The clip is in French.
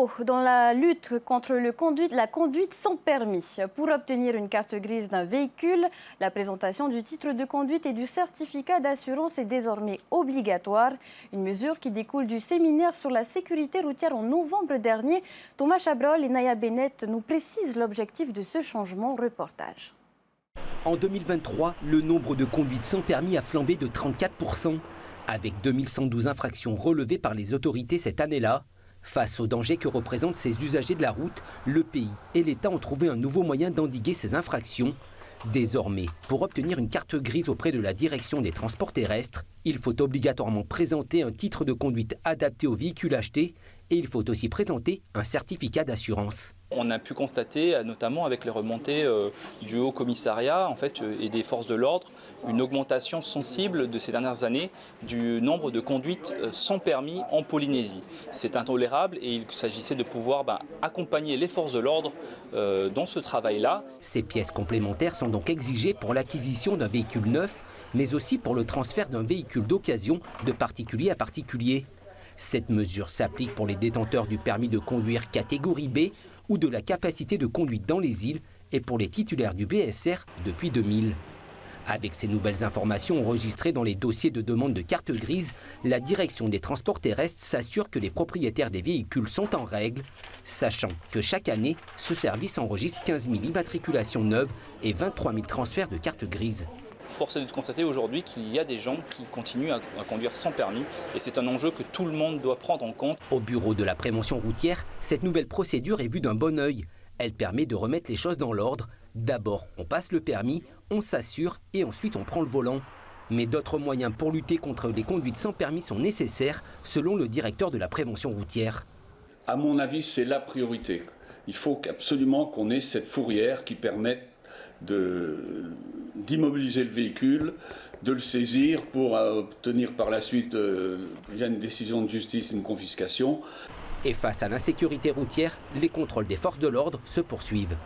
nouveau dans la lutte contre la conduite sans permis. Pour obtenir une carte grise d'un véhicule, la présentation du titre de conduite et du certificat d'assurance est désormais obligatoire. Une mesure qui découle du séminaire sur la sécurité routière en novembre dernier. Thomas Chabrol et Naya Bennett nous précisent l'objectif de ce changement. Reportage. En 2023, le nombre de conduites sans permis a flambé de 34%, avec 2112 infractions relevées par les autorités cette année-là. Face aux dangers que représentent ces usagers de la route, le pays et l'État ont trouvé un nouveau moyen d'endiguer ces infractions. Désormais, pour obtenir une carte grise auprès de la direction des transports terrestres, il faut obligatoirement présenter un titre de conduite adapté au véhicule acheté et il faut aussi présenter un certificat d'assurance. On a pu constater, notamment avec les remontées du Haut Commissariat et des forces de l'ordre, une augmentation sensible de ces dernières années du nombre de conduites sans permis en Polynésie. C'est intolérable et il s'agissait de pouvoir accompagner les forces de l'ordre dans ce travail-là. Ces pièces complémentaires sont donc exigées pour l'acquisition d'un véhicule neuf, mais aussi pour le transfert d'un véhicule d'occasion de particulier à particulier. Cette mesure s'applique pour les détenteurs du permis de conduire catégorie B ou de la capacité de conduite dans les îles et pour les titulaires du BSR depuis 2000. Avec ces nouvelles informations enregistrées dans les dossiers de demande de carte grise, la direction des transports terrestres s'assure que les propriétaires des véhicules sont en règle, sachant que chaque année, ce service enregistre 15 000 immatriculations neuves et 23 000 transferts de carte grise. Force est de constater aujourd'hui qu'il y a des gens qui continuent à conduire sans permis et c'est un enjeu que tout le monde doit prendre en compte. Au bureau de la prévention routière, cette nouvelle procédure est vue d'un bon œil. Elle permet de remettre les choses dans l'ordre. D'abord, on passe le permis, on s'assure et ensuite on prend le volant. Mais d'autres moyens pour lutter contre les conduites sans permis sont nécessaires, selon le directeur de la prévention routière. À mon avis, c'est la priorité. Il faut absolument qu'on ait cette fourrière qui permette d'immobiliser le véhicule, de le saisir pour obtenir par la suite via une décision de justice une confiscation. Et face à l'insécurité routière, les contrôles des forces de l'ordre se poursuivent.